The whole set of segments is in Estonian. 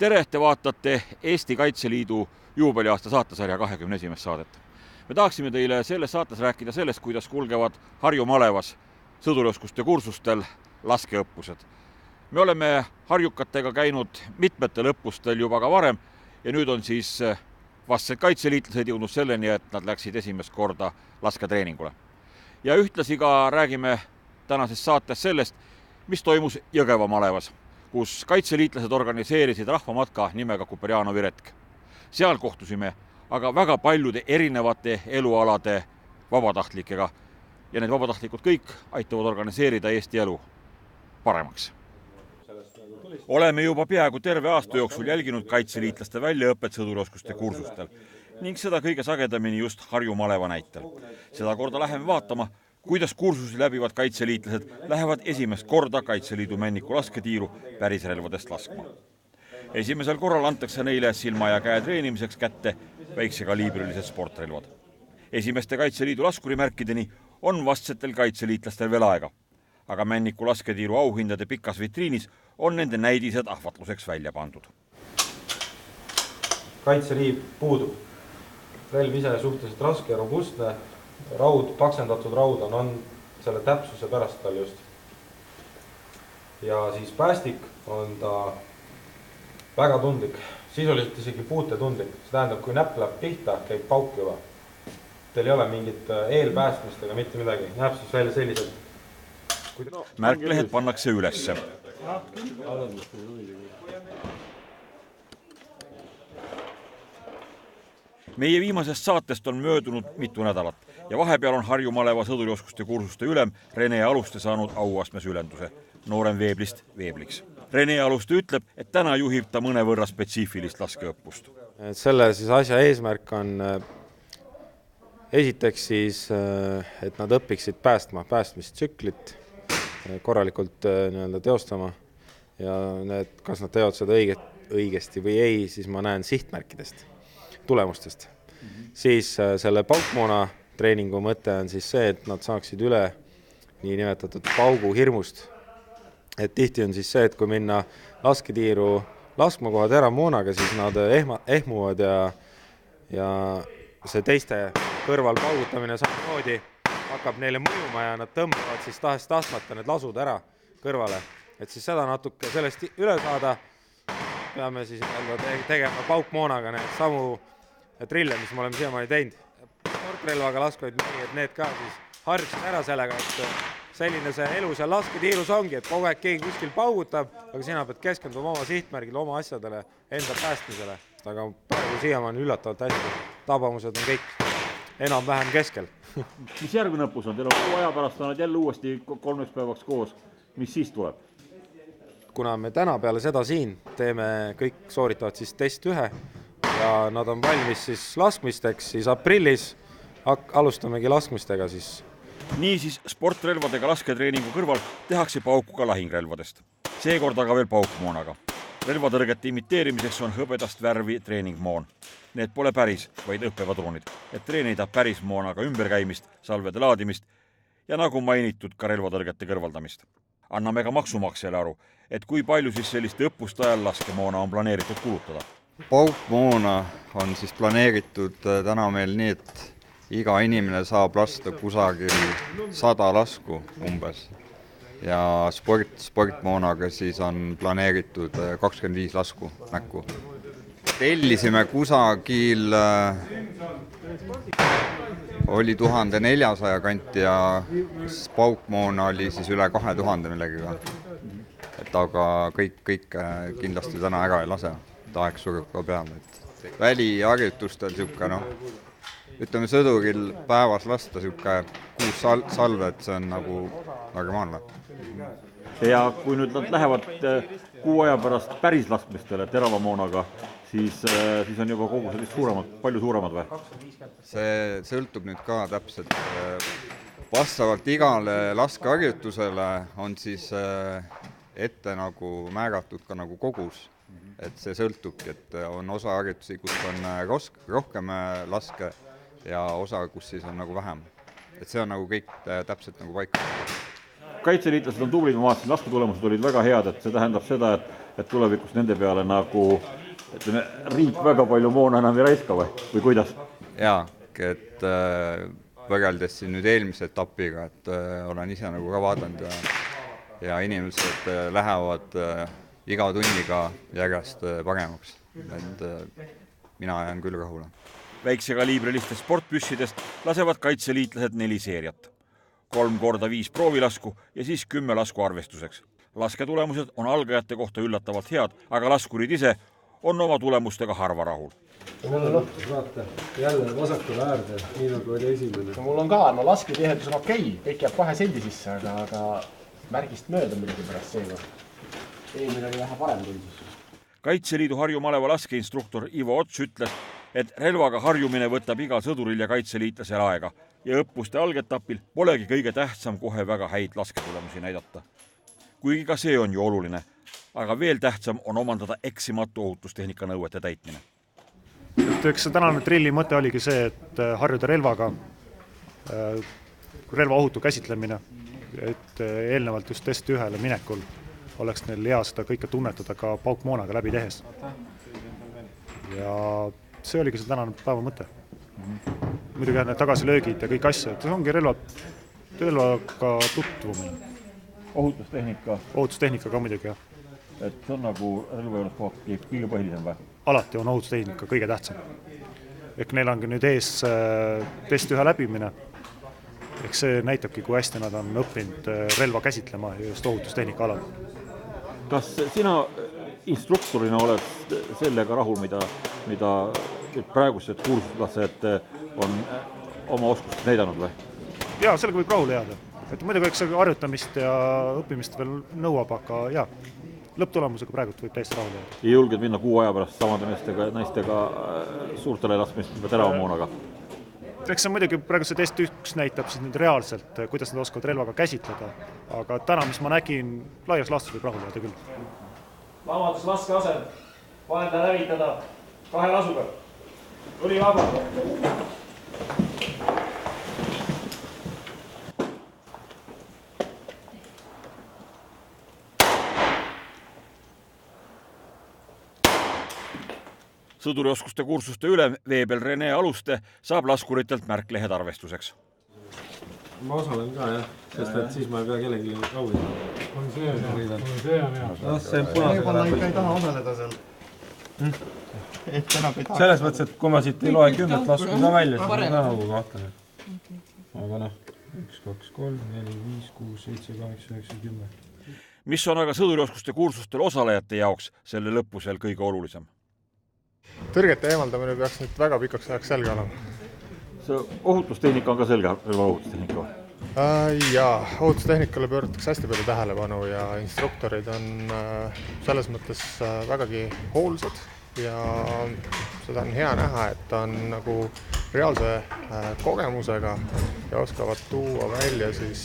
Tere, te vaatate Eesti Kaitseliidu juubeliaasta saatesarja 21. saadet. Me tahaksime teile selles saates rääkida sellest, kuidas kulgevad Harju malevas sõdurioskuste kursustel laskeõppused. Me oleme harjukatega käinud mitmetel õppustel juba ka varem ja nüüd on siis vastsed kaitseliitlased jõudnud selleni, et nad läksid esimest korda lasketreeningule. Ja ühtlasi ka räägime tänases saates sellest, mis toimus Jõgeva malevas, kus kaitseliitlased organiseerisid rahvamatka nimega Kuperjanovi retk. Seal kohtusime aga väga paljude erinevate elualade vabatahtlikega ja need vabatahtlikud kõik aitavad organiseerida Eesti elu paremaks. Oleme juba peaaegu terve aasta jooksul jälginud kaitseliitlaste väljaõpet sõdurioskuste kursustel ning seda kõige sagedamini just Harju maleva näitel. Seda korda läheme vaatama, kuidas kursusi läbivad kaitseliitlased lähevad esimest korda Kaitseliidu männiku lasketiiru pärisrelvadest laskma. Esimesel korral antakse neile silma ja käe treenimiseks kätte väikse kaliibrilised sportrelvad. Esimeste Kaitseliidu laskurimärkideni on vastsetel kaitseliitlastel veel aega, aga männiku lasketiiru auhindade pikas vitriinis on nende näidised ahvatluseks välja pandud. Kaitseliiv puudub. Relv ise suhteliselt raske ja robustne. Raud, paksendatud raud on selle täpsuse pärast tal just. Ja siis päästik on ta väga tundlik, sisuliselt isegi puutetundlik. See tähendab, kui näpp läheb pihta, käib pauk juba. Teil ei ole mingit eelpäästmist ega mitte midagi. Näeb siis välja selliselt. Märklehed pannakse ülesse. Meie viimasest saatest on möödunud mitu nädalat ja vahepeal on Harju maleva sõdurioskuste kursuste ülem Rene Aluste saanud auastmes ülenduse, noorem veeblist veebliks. Rene Aluste ütleb, et täna juhib ta mõnevõrra spetsiifilist laskeõppust. Selle siis asja eesmärk on esiteks siis, et nad õpiksid päästmistsüklit korralikult teostama ja kas nad teevad seda õigesti või ei, siis ma näen sihtmärkidest, tulemustest. Siis selle paukmoona treeningu mõte on siis see, et nad saaksid üle nii nimetatud paugu hirmust. Et tihti on siis see, et kui minna lasketiiru laskma koha teramoonaga, siis nad ehmuvad ja see teiste kõrval paugutamine samamoodi hakkab neile mõjuma ja nad tõmbavad siis tahes-tahtmata need lasud ära kõrvale. Et siis seda natuke sellest üle saada, peame siis tegema paukmoonaga need samu trille, mis me oleme siiamaani teinud. Sportrelvaga laskuid nii, et need ka siis harjuksid ära sellega, et selline see elu seal lasketiirus ongi, et kogu aeg keegi kuskil paugutab, aga sina pead keskenduma oma sihtmärgile, oma asjadele, enda päästmisele. Aga praegu siiamaani üllatavalt hästi. Tabamused on kõik enam-vähem keskel. Mis järgmine õppus on? Teil on kuu aja pärast on jälle uuesti 3 päevaks koos. Mis siis tuleb? Kuna me täna peale seda siin teeme, kõik sooritavad siis test 1 ja nad on valmis siis laskmisteks, siis aprillis alustamegi laskmistega siis. Niisiis sportrelvadega lasketreeningu kõrval tehakse pauku ka lahingrelvadest. Seekord aga veel paukmoonaga. Relvatõrgete imiteerimiseks on hõbedast värvi treeningmoon. Need pole päris, vaid õppepadrunid, et treenida päris moonaga ümberkäimist, salvede laadimist ja nagu mainitud ka relvatõrgete kõrvaldamist. Anname ka maksumaksjale aru, et kui palju siis selliste õppuste ajal laskemoona on planeeritud kulutada. Paukmoona on siis planeeritud täna meil nii, et iga inimene saab lasta kusagil 100 lasku umbes ja sportmoonaga siis on planeeritud 25 lasku näkku. Tellisime kusagil oli 1400 kanti ja paukmoona oli siis üle 2000 millegagi. Et aga kõik kindlasti täna ära ei lase, aeg surub ka peale. Väliharjutustel ütleme sõduril päevas lasta 6 salvet, see on nagu normaalne. Ja kui nüüd nad lähevad kuu aja pärast päris laskmistele teravamoonaga, siis on juba kogu sellist palju suuremad või? See sõltub nüüd ka täpselt. Vastavalt igale laskeharjutusele on siis ette nagu määratud ka nagu kogus. Et see sõltubki, et on osa harjutusi, kus on rohkem laske ja osa, kus siis on nagu vähem. Et see on nagu kõik täpselt nagu paika. kaitseliitlased on tublid, ma vaatasin, lasketulemused olid väga head, et see tähendab seda, et tulevikus nende peale nagu ütleme, riik väga palju moona enam ei raiska või kuidas? Jaa, et võrreldes siin nüüd eelmise etapiga, et olen ise nagu ka vaadanud ja inimesed lähevad iga tunniga järjest paremaks, et mina jään küll rahule. Väikse kaliibrilistest sportpüssidest lasevad kaitseliitlased 4 seeriat. 3 korda 5 proovilasku ja siis 10 lasku arvestuseks. Lasketulemused on algajate kohta üllatavalt head, aga laskurid ise on oma tulemustega harva rahul. Mul on lõhtus, vaata, jälle vasakule äärde, nii nagu oli esimene. Mul on ka, lasketihedus on okei, kõik jääb 2 sendi sisse, aga märgist mööda midagi pärast seega. Eelmine oli vähe parem tundus. Kaitseliidu Harju Maleva laskeinstruktor Ivo Ots ütles, et relvaga harjumine võtab igal sõduril ja kaitseliitlasel aega ja õppuste algetapil polegi kõige tähtsam kohe väga häid lasketulemusi näidata. Kuigi ka see on ju oluline, aga veel tähtsam on omandada eksimatu ohutustehnika nõuete täitmine. Eks see tänane trilli mõte oligi see, et harjuda relvaga, relva ohutu käsitlemine, et eelnevalt just test 1 minekul oleks neil hea seda kõike tunnetada ka paukmoonaga läbi tehes. Ja see oligi see tänane päeva mõte. Muidugi need tagasilöögid ja kõik asjad, see ongi relvaga tutvumine. Ohutustehnika ka muidugi, jah. Et see on nagu relva juures kõige põhilisem või? Alati on ohutustehnika kõige tähtsam. Ehk neil ongi nüüd ees test 1 läbimine. Ehk see näitabki, kui hästi nad on õppinud relva käsitlema just ohutustehnika alal. Kas sina instruktorina oled sellega rahul, mida praegused kursuslased on oma oskust näidanud või? Jaa, sellega võib rahule jääda. Et muidugi eks see harjutamist ja õppimist veel nõuab, aga jaa, lõpptulemusega praegult võib täiesti rahule jääda. Ei julged minna 6 aja pärast samade meestega ja naistega suurtele laskmist teravamoonaga? Eks see muidugi praegu see test 1 näitab siis nüüd reaalselt, kuidas nad oskavad relvaga käsitleda, aga täna, mis ma nägin, laias laastus võib rahule jääda küll. Vabandus laske asend, vaenda lävitada 2 lasuga. Tuli vaba. Sõdurioskuste kursuste ülem Veebel Rene Aluste saab laskuritelt märklehed arvestuseks. Ma osalen ka, jah, sest et siis ma ei pea kellegi raudida. On see on hea. See punasega läheb. Ei taha osaleda seal. Selles mõttes, et kui ma siit ei loe 10 lasku ka välja, siis ma ka nagu kahtlen. Aga 1, 2, 3, 4, 5, 6, 7, 8, 9, 10. Mis on aga sõdurioskuste kursustel osalejate jaoks selle lõpusel kõige olulisem? Tõrgete eemaldamine peaks nüüd väga pikaks ajaks selge olema. See ohutustehnika on ka selge ohutustehnika või? Jaa, ohutustehnikale pööratakse hästi palju tähelepanu ja instruktorid on selles mõttes vägagi hoolsad ja seda on hea näha, et on nagu reaalse kogemusega ja oskavad tuua välja siis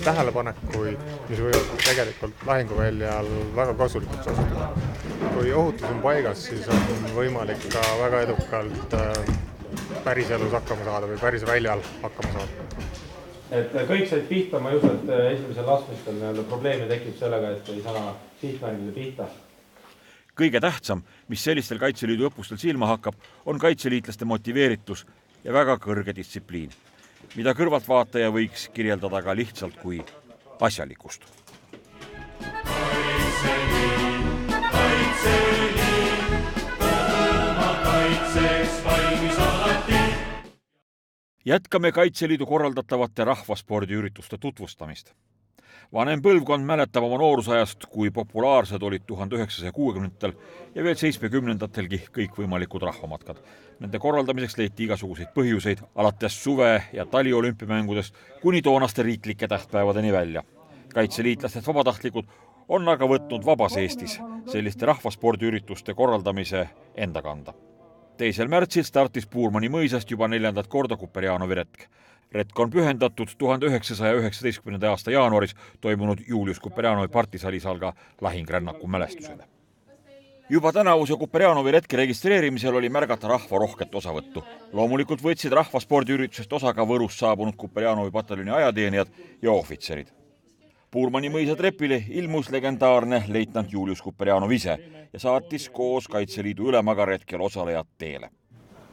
tähelepanekuid, mis võivad tegelikult lahinguväljal väga kasulikuks osutuda. Kui ohutus on paigas, siis on võimalik ka väga edukalt päris elus hakkama saada või päris väljal hakkama saada. Et kõik said pihta, ma just, et esimesel laskmistel probleemi tekib sellega, et ei saa sihtmärgile pihta. Kõige tähtsam, mis sellistel Kaitseliidu õppustel silma hakkab, on kaitseliitlaste motiveeritus ja väga kõrge distsipliin, mida kõrvaltvaataja võiks kirjeldada ka lihtsalt kui asjalikust. Jätkame Kaitseliidu korraldatavate rahvaspordiürituste tutvustamist. Vanem põlvkond mäletab oma noorusajast, kui populaarsed olid 1960-ndatel ja veel 70-ndatelgi kõikvõimalikud rahvamatkad. Nende korraldamiseks leiti igasuguseid põhjuseid, alates suve- ja taliolümpiamängudest kuni toonaste riiklike tähtpäevadeni välja. Kaitseliitlastest vabatahtlikud on aga võtnud vabas Eestis selliste rahvaspordiürituste korraldamise enda kanda. 2. märtsil startis Puurmani mõisast juba 4. korda Kuperjanovi retk. Retk on pühendatud 1919. aasta jaanuaris toimunud Julius Kuperjanovi partisalisalga lahingrännaku mälestusele. Juba tänavuse Kuperjanovi retki registreerimisel oli märgata rahva rohket osavõttu. Loomulikult võtsid rahvaspordiüritusest osa ka Võrust saabunud Kuperjanovi pataljoni ajateenijad ja ohvitserid. Puurmani mõisa trepile ilmus legendaarne leitnant Julius Kuperjanov ise ja saatis koos Kaitseliidu ülemaga retkel osalejad teele.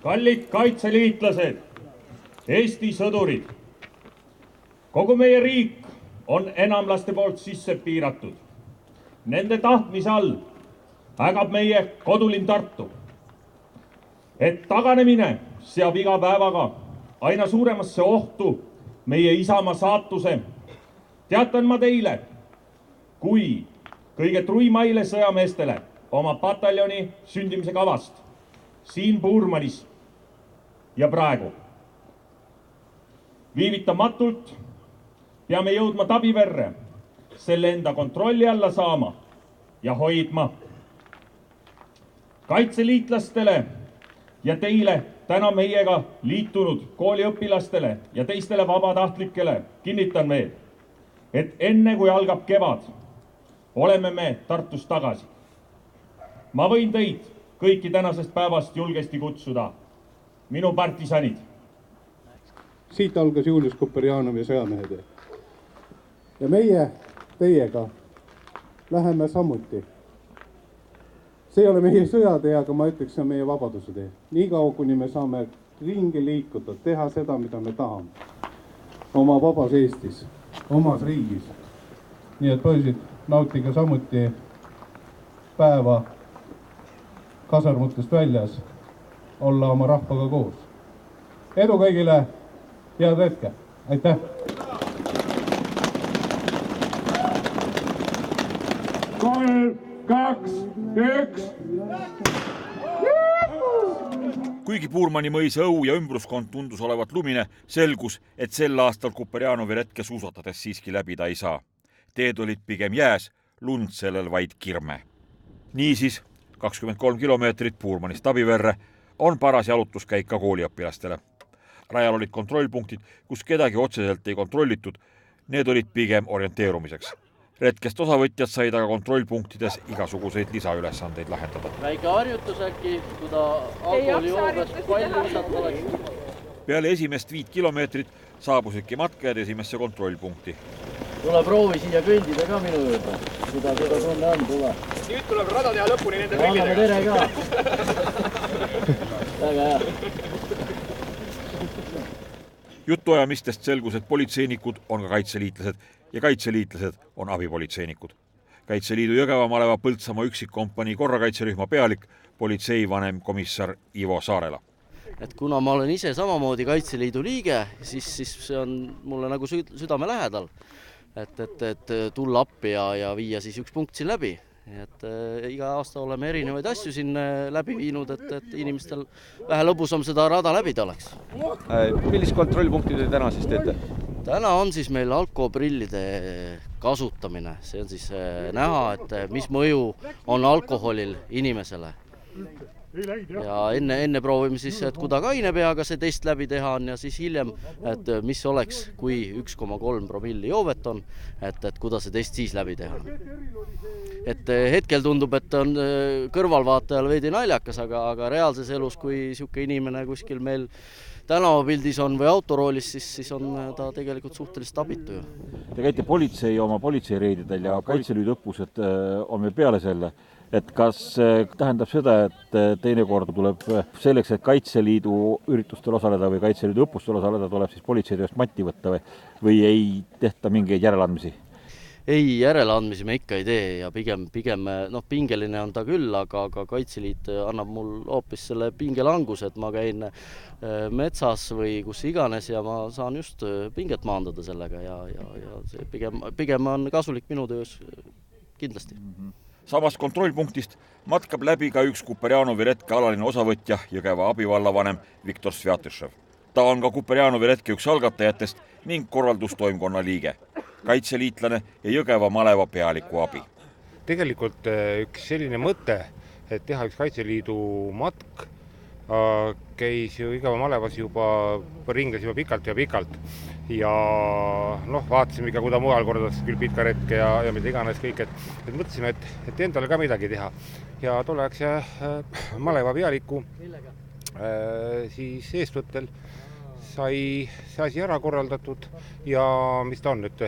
Kallid kaitseliitlased, Eesti sõdurid, kogu meie riik on enamlaste poolt sisse piiratud. Nende tahtmise all ägab meie kodulinn Tartu. Et taganemine seab iga päevaga aina suuremasse ohtu meie isamaa saatuse, teatan ma teile, kui kõige truimaile sõjameestele oma pataljoni sündimise kavast siin Puurmanis ja praegu. Viivitamatult peame jõudma Tabiverre, selle enda kontrolli alla saama ja hoidma. Kaitseliitlastele ja teile täna meiega liitunud kooliõpilastele ja teistele vabatahtlikele kinnitan veel, et enne kui algab kevad, oleme me Tartus tagasi. Ma võin teid kõiki tänasest päevast julgesti kutsuda. Minu partisanid. Siit algas Julius Kuperjanovi sõjamehed. Ja meie teiega läheme samuti. See ei ole meie sõjatee, aga ma ütleks, see on meie vabaduse tee. Nii kaua, kuni me saame ringi liikuda, teha seda, mida me tahame. Oma vabas Eestis, omas riigis. Nii et poisid, nautige samuti päeva kasarmutest väljas, olla oma rahvaga koos. Edu kõigile, head hetke. Aitäh! 3, 2, 1. Kuigi Puurmani mõisa õu ja ümbruskond tundus olevat lumine, selgus, et sel aastal Kuperjanovi retke suusatades siiski läbida ei saa. Teed olid pigem jääs, lund sellel vaid kirme. Niisiis, 23 kilomeetrit Puurmanist Tabiverre on paras jalutuskäik ka kooliõpilastele. Rajal olid kontrollpunktid, kus kedagi otseselt ei kontrollitud, need olid pigem orienteerumiseks. Retkest osavõtjad said aga kontrollpunktides igasuguseid lisaülesandeid lahendada. Väike harjutus äkki, kui ta alkoholijoobes palju lisata oleks. Peale esimest 5 kilomeetrit saabusidki matkajad esimesse kontrollpunkti. Tule proovi siia kõndida ka minu juurde, kui ta seda tunne on, tule. Nüüd tuleb rada teha lõpuni nende kõndidega. Anname tere ka. Väga hea. Jutuajamistest selgus, et politseinikud on ka kaitseliitlased ja kaitseliitlased on abipolitseinikud. Kaitseliidu Jõgeva maleva Põltsamaa üksikkompanii korrakaitserühma pealik, politseivanem komissar Ivo Saarela. Et kuna ma olen ise samamoodi Kaitseliidu liige, siis see on mulle nagu südame lähedal. Et tulla appi ja viia siis üks punkt siin läbi. Et iga aasta oleme erinevaid asju siin läbi viinud, et inimestel vähe lõbusam seda rada läbida oleks. Millist kontrollpunkti te täna siis teete? Täna on siis meil alkoprillide kasutamine. See on siis näha, et mis mõju on alkoholil inimesele. Ja enne proovime siis, et kui ta kaine peaga see test läbi teha on ja siis hiljem, et mis oleks, kui 1,3 promilli joovet on, et kuidas see test siis läbi teha. Et hetkel tundub, et on kõrvalvaatajal veidi naljakas, aga reaalses elus, kui siuke inimene kuskil meil tänavapildis on või autoroolis, siis on ta tegelikult suhteliselt abitu. Te käite politsei oma politseireididel ja Kaitseliidu õppused on meil peale selle. Et kas tähendab seda, et teinekord tuleb selleks, et Kaitseliidu üritustel osaleda või Kaitseliidu õppustel osaleda, tuleb siis politseitööst matti võtta või ei tehta mingeid järeleandmisi? Ei, järeleandmisi me ikka ei tee ja pigem pingeline on ta küll, aga Kaitseliit annab mul hoopis selle pingelanguse, et ma käin metsas või kus iganes ja ma saan just pinget maandada sellega ja see pigem on kasulik minu töös kindlasti. Samast kontrollpunktist matkab läbi ka üks Kuperjanovi retke alaline osavõtja Jõgeva abivallavanem Viktor Sviatyshev. Ta on ka Kuperjanovi retke üks algatajatest ning korraldustoimkonna liige, kaitseliitlane ja Jõgeva maleva pealiku abi. Tegelikult üks selline mõte, et teha üks Kaitseliidu matk, käis ju Jõgeva malevas ringles juba pikalt ja vaatasime ikka, kuida mujal kordatakse küll pitka retke ja mida iganes kõik, et mõtlesime, et endale ka midagi teha. Ja tolleks maleva pealiku siis eestvõttel sai see asi ära korraldatud ja mis ta on nüüd,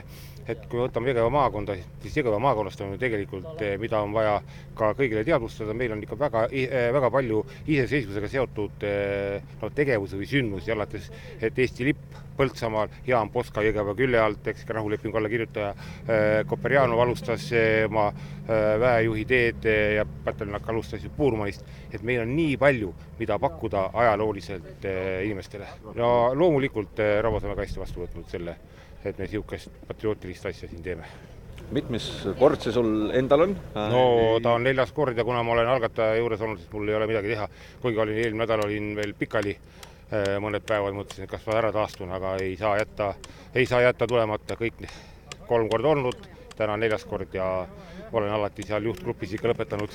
et kui võtame Jõgeva maakonda, siis Jõgeva maakonnast on ju tegelikult, mida on vaja ka kõigile teadvustada, meil on ikka väga palju iseseisvusega seotud tegevusi või sündmusi, alates, et Eesti lipp Põltsamaal, Jaan Poska Jõgeva külle alt, eks rahulepingu alla kirjutaja, Koperjanov alustas oma väejuhi teed ja Pataljoni alustas ju Puurmanist, et meil on nii palju, mida pakkuda ajalooliselt inimestele. No loomulikult rahvas on väga hästi vastu võtnud selle, et me niisugust patriootilist asja siin teeme. Mitmes kord see sul endal on? No ta on 4. kord ja kuna ma olen algataja juures olnud, siis mul ei ole midagi teha. Kuigi eelmine nädal olin veel pikali mõned päevad, mõtlesin, et kas ma ära taastun, aga ei saa jätta tulemata kõik 3 korda olnud, täna 4. kord ja olen alati seal juhtgrupis ikka lõpetanud.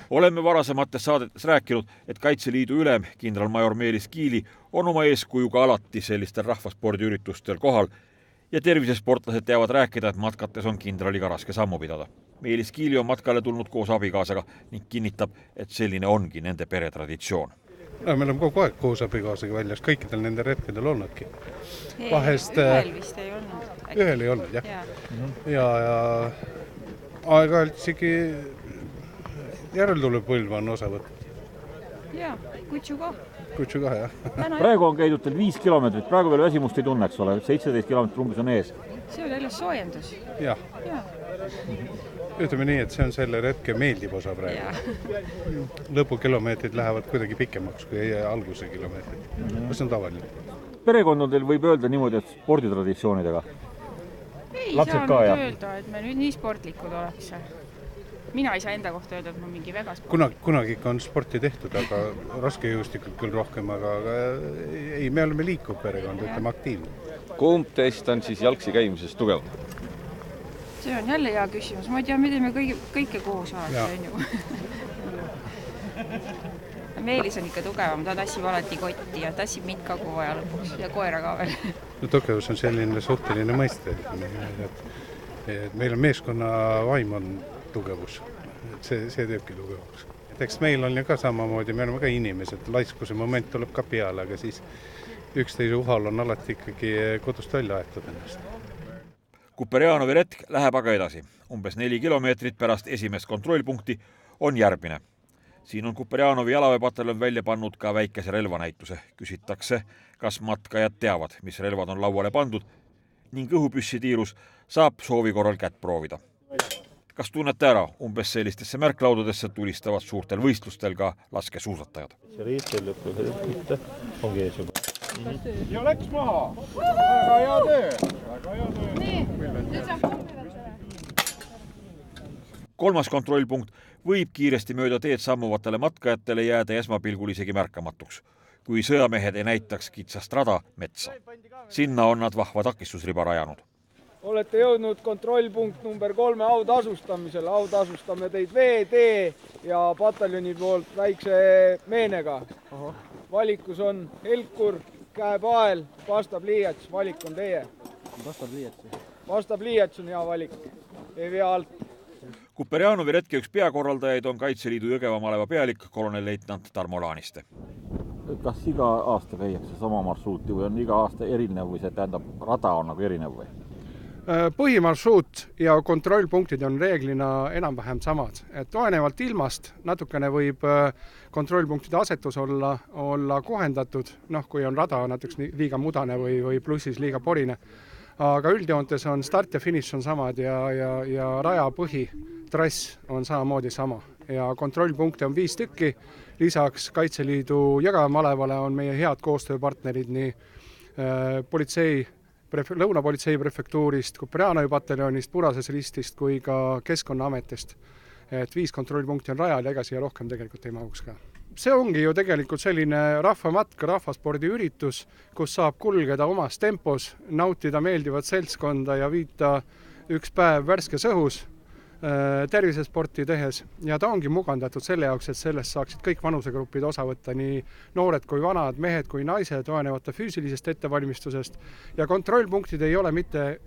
Oleme varasemates saadetes rääkinud, et Kaitseliidu ülem kindralmajor Meelis Kiili on oma eeskujuga alati sellistel rahvaspordiüritustel kohal ja tervisesportlased teavad rääkida, et matkates on kindraliga raske sammu pidada. Meelis Kiili on matkale tulnud koos abikaasaga ning kinnitab, et selline ongi nende peretraditsioon. No, me oleme kogu aeg koos abikaasaga väljas, kõikidel nendel retkadel olnudki. Ühel vist ei olnud. Ühel ei olnud, jah. Ja aeg-ajalt isegi järeltulev põlv on osa võtnud. Jaa, kutsu ka. Kutsu ka, jah. Praegu on käidud teil 5 kilomeetrit, praegu veel väsimust ei tunne, eks ole, 17 kilomeetrit umbes on ees. See oli jälle soojendus. Jah. Ütleme nii, et see on selle retke meeldib osa praegu. Lõpukilomeetrid lähevad kuidagi pikemaks kui alguse kilomeetrid. See on tavaline. Perekond on teil võib öelda niimoodi, et sporditraditsioonidega? Ei saa nüüd öelda, et me nüüd nii sportlikud oleks. Mina ei saa enda kohta öelda, et ma mingi väga sport. Kunagi ikka on sporti tehtud, aga raskejõustikult küll rohkem, aga ei, me oleme liikuv perekond, ütleme aktiivne. Kumb teist on siis jalgsi käimises tugev? See on jälle hea küsimus. Ma ei tea, me teeme kõike koos alati, on ju. Meelis on ikka tugevam, ta tassib alati kotti ja tassib mind ka kogu aja lõpuks ja koera ka veel. No tugevus on selline suhteline mõiste. Meil on meeskonna vaim on tugevus. See teebki tugevus. Eks meil on ju ka samamoodi, me oleme ka inimesed. Laiskuse moment tuleb ka peale, aga siis üksteise uhal on alati ikkagi kodust välja aetud ennast. Kuperjanovi retk läheb aga edasi. Umbes 4 kilomeetrit pärast esimest kontrollpunkti on järgmine. Siin on Kuperjanovi jalaväepataljon välja pannud ka väikese relvanäituse. Küsitakse, kas matkajad teavad, mis relvad on lauale pandud ning õhupüssitiirus saab soovi korral kätt proovida. Kas tunnete ära, umbes sellistesse märklaudadesse tulistavad suurtel võistlustel ka laskesuusatajad? See riistel lõpus mitte, ongi ees juba. Ja läks maha! Väga hea töö! Nii, nüüd saab kumbida. 3. kontrollpunkt võib kiiresti mööda teed sammuvatele matkajatele jääda esmapilgul isegi märkamatuks, kui sõjamehed ei näitaks kitsast rada metsa. Sinna on nad vahva takistusriba rajanud. Olete jõudnud kontrollpunkt number 3 autasustamisele. Autasustame teid VD ja pataljoni poolt väikse meenega. Valikus on helkur, käepael, pastapliiats, valik on teie. Pastapliiats on hea valik, ei vea alt. Kuperjanovi retke üks peakorraldajaid on Kaitseliidu Jõgeva maleva pealik kolonelleitnant Tarmo Laaniste. Kas iga aasta käiakse sama marsruuti või on iga aasta erinev või see tähendab, rada on nagu erinev või? Põhimarsruut ja kontrollpunktid on reeglina enam-vähem samad. Et olenevalt ilmast natukene võib kontrollpunktide asetus olla kohendatud, kui on rada näiteks liiga mudane või plussis liiga porine. Aga üldjoontes on start ja finiš on samad ja raja põhitrass on samamoodi sama. Ja kontrollpunkte on 5 tükki. Lisaks Kaitseliidu Jõgeva malevale on meie head koostööpartnerid nii Lõunapolitsei prefektuurist, Kuperjanovi pataljonist, Purases Ristist kui ka Keskkonnaametist. Et 5 kontrollpunkti on rajal ja ega siia rohkem tegelikult ei mahuks ka. See ongi ju tegelikult selline rahvamatk, rahvaspordi üritus, kus saab kulgeda omas tempos, nautida meeldivat seltskonda ja viita üks päev värskes õhus tervisesporti tehes. Ja ta ongi mugandatud selle jaoks, et sellest saaksid kõik vanusegrupid osa võtta, nii noored kui vanad, mehed kui naised, olenevate füüsilisest ettevalmistusest. Ja kontrollpunktid ei ole mitte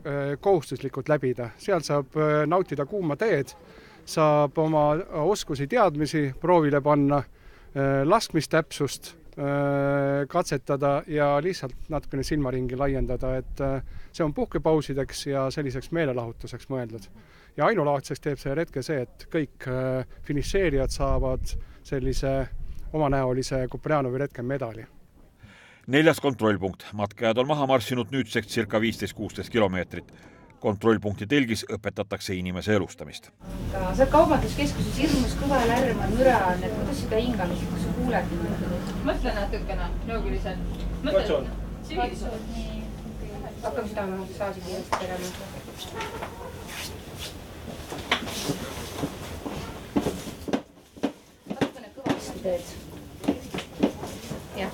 kohustuslikult läbida. Seal saab nautida kuuma teed, saab oma oskusi teadmisi proovile panna, laskmistäpsust katsetada ja lihtsalt natukene silmaringi laiendada, et see on puhkepausideks ja selliseks meelelahutuseks mõeldud. Ja ainulaadseks teeb see retke see, et kõik finišeerijad saavad sellise omanäolise Kuperjanovi retke medali. 4. kontrollpunkt. Matkajad on maha marssinud nüüdseks circa 15-16 kilomeetrit. Kontrollpunkti telgis õpetatakse inimese elustamist. See kaubanduskeskuses hirmus kõva lärm on, müra on, et kuidas seda hingamist, kus sa kuuled? Mõtle natukene, nõuguliselt. Katsun. Hakkame seda saasi kiiresti tegema. Natukene kõvasti teed. Jah,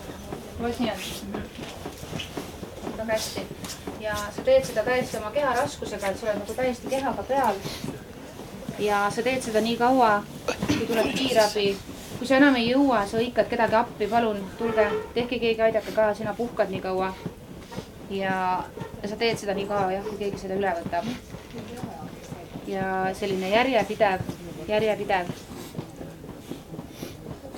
võis nii on. Väga hästi. Ja sa teed seda täiesti oma keha raskusega, et sa oled nagu täiesti kehaga peal. Ja sa teed seda nii kaua, kui tuleb kiirabi. Kui sa enam ei jõua, sa hõikad kedagi appi, palun, tulge, tehke keegi aidake ka, sina puhkad nii kaua. Ja sa teed seda nii kaua, jah, kui keegi seda üle võtab. Ja selline järjepidev.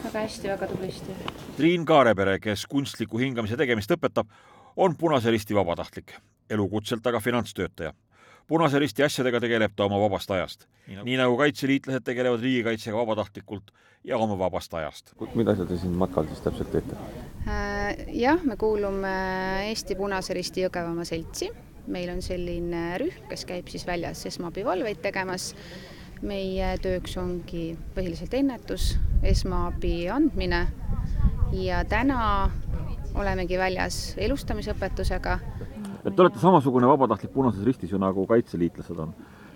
Väga hästi, väga tublisti. Triin Kaarepere, kes kunstliku hingamise tegemist õpetab, on Punase Risti vabatahtlik, elukutselt aga finantstöötaja. Punase Risti asjadega tegeleb ta oma vabast ajast. Nii nagu kaitseliitlased tegelevad riigikaitsega vabatahtlikult ja oma vabast ajast. Mida te siin matkal siis täpselt teete? Jah, me kuulume Eesti Punase Risti Jõgevamaa seltsi. Meil on selline rühm, kes käib siis väljas esmaabivalveid tegemas. Meie tööks ongi põhiliselt ennetus, esmaabi andmine ja täna olemegi väljas elustamisõpetusega. Et te olete samasugune vabatahtlik Punases Ristis ju nagu kaitseliitlased on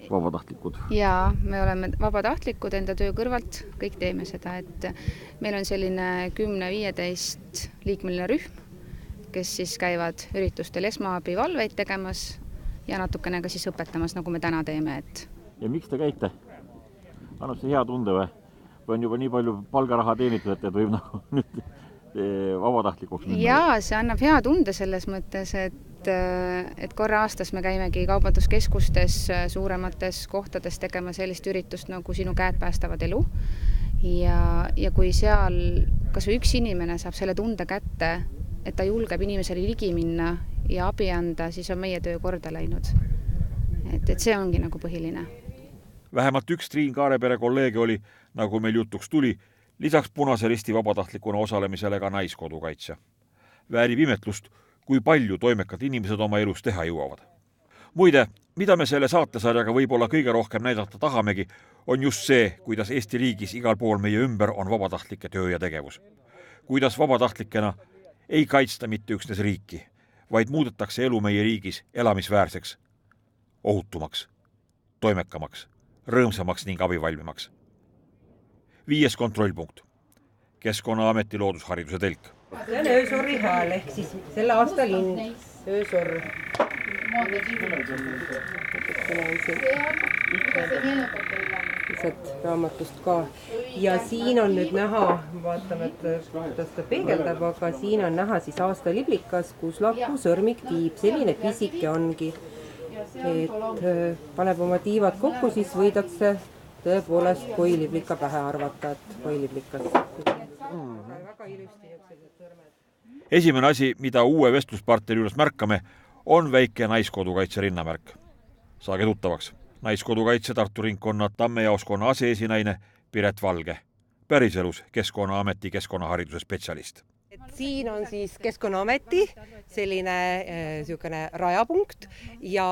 vabatahtlikud. Jaa, me oleme vabatahtlikud enda töö kõrvalt, kõik teeme seda, et meil on selline 10-15 liikmeline rühm, kes siis käivad üritustel esmaabivalveid tegemas ja natukene ka siis õpetamas, nagu me täna teeme. Ja miks te käite? Annab see hea tunde või? Või on juba nii palju palgaraha teenitud, et võib nagu nüüd vabatahtlikuks minna? Jaa, see annab hea tunde selles mõttes, et korra aastas me käimegi kaubanduskeskustes, suuremates kohtades tegema sellist üritust, nagu Sinu käed päästavad elu. Ja kui seal kas või üks inimene saab selle tunde kätte, et ta julgeb inimesele ligi minna ja abi anda, siis on meie töö korda läinud. Et see ongi nagu põhiline. Vähemalt üks Triin Kaarepere kolleege oli, nagu meil jutuks tuli, lisaks Punase Risti vabatahtlikuna osalemisele ka naiskodukaitsja. Väärib imetlust, kui palju toimekad inimesed oma elus teha jõuavad. Muide, mida me selle saatesarjaga võib-olla kõige rohkem näidata tahamegi, on just see, kuidas Eesti riigis igal pool meie ümber on vabatahtlike töö ja tegevus. Kuidas vabatahtlikena ei kaitsta mitte üksnes riiki, vaid muudetakse elu meie riigis elamisväärseks, ohutumaks, toimekamaks, rõõmsamaks ning abivalmimaks. 5. kontrollpunkt. Keskkonnaameti loodushariduse telk. See on öösorri hääl, ehk siis selle aasta lind. Öösorr. Lihtsalt raamatust ka. Ja siin on nüüd näha, vaatame, et kuidas ta peegeldab, aga siin on näha siis aasta liblikas, kus lahku sõrmik tiib. Selline pisike ongi. Et paneb oma tiivad kokku, siis võidakse tõepoolest koiliblika pähe arvata, et koiliblikas. Esimene asi, mida uue vestluspartneri juures märkame, on väike naiskodukaitse rinnamärk. Saage tuttavaks. Naiskodukaitse Tartu ringkonna Tammejaoskonna aseesinaine Piret Valge. Päriselus Keskkonnaameti keskkonnahariduse spetsialist. Siin on siis Keskkonnaameti selline rajapunkt ja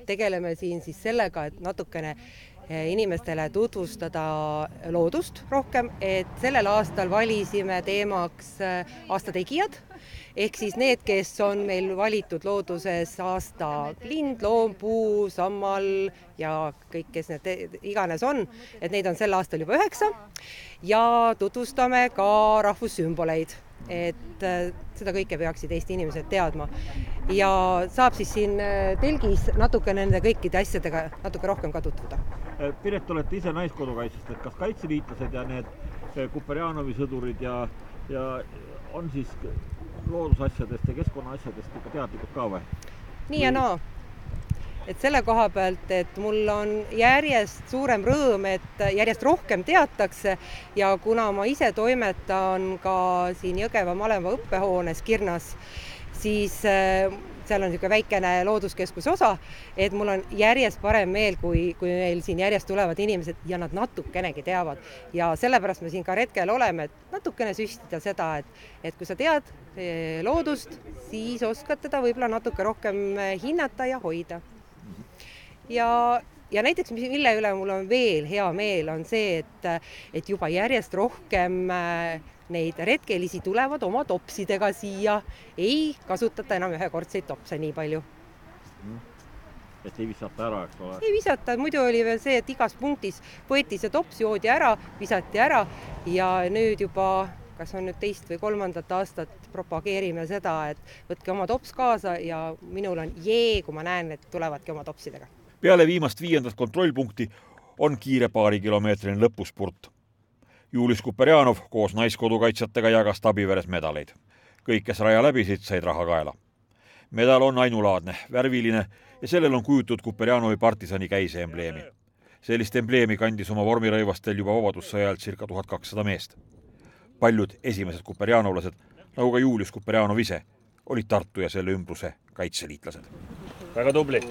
tegeleme siin siis sellega, et natukene inimestele tutvustada loodust rohkem, et sellel aastal valisime teemaks aasta tegijad, ehk siis need, kes on meil valitud looduses aasta lind, loom, puu, sammal ja kõik, kes need iganes on, et neid on sel aastal juba 9 ja tutvustame ka rahvussümboleid, et seda kõike peaksid Eesti inimesed teadma. Ja saab siis siin telgis natuke nende kõikide asjadega natuke rohkem ka tutvuda. Piret, olete ise naiskodukaitsest, et kas kaitseliitlased ja need Kuperjanovi sõdurid ja on siis loodusasjadest ja keskkonnaasjadest ikka teadlikud ka või? Nii ja naa. et selle koha pealt, et mul on järjest suurem rõõm, et järjest rohkem teatakse ja kuna ma ise toimetan ka siin Jõgeva maleva õppehoones Kirnas, siis seal on niisugune väikene looduskeskuse osa, et mul on järjest parem meel, kui meil siin järjest tulevad inimesed ja nad natukenegi teavad. Ja sellepärast me siin ka retkel oleme, et natukene süstida seda, et kui sa tead loodust, siis oskad teda võib-olla natuke rohkem hinnata ja hoida. Ja näiteks, mille üle mul on veel hea meel, on see, et juba järjest rohkem neid retkelisi tulevad oma topsidega siia, ei kasutata enam ühekordseid topse nii palju. Et ei visata ära, eks ole? Ei visata, muidu oli veel see, et igas punktis võeti see tops, joodi ära, visati ära ja nüüd juba, kas on nüüd 2. või 3. aastat propageerime seda, et võtke oma tops kaasa ja minul on kui ma näen, et tulevadki oma topsidega. Peale viimast 5. kontrollpunkti on kiire paarikilomeetrine lõpuspurt. Julius Kuperjanov koos naiskodukaitsjatega jagas Tabiveres medaleid. Kõik, kes raja läbisid, said raha kaela. Medal on ainulaadne, värviline ja sellel on kujutud Kuperjanovi partisani käise embleemi. Sellist embleemi kandis oma vormirõivastel juba vabadussõjalt circa 1200 meest. Paljud esimesed kuperjanovlased, nagu ka Julius Kuperjanov ise, olid Tartu ja selle ümbruse kaitseliitlased. Väga tubli!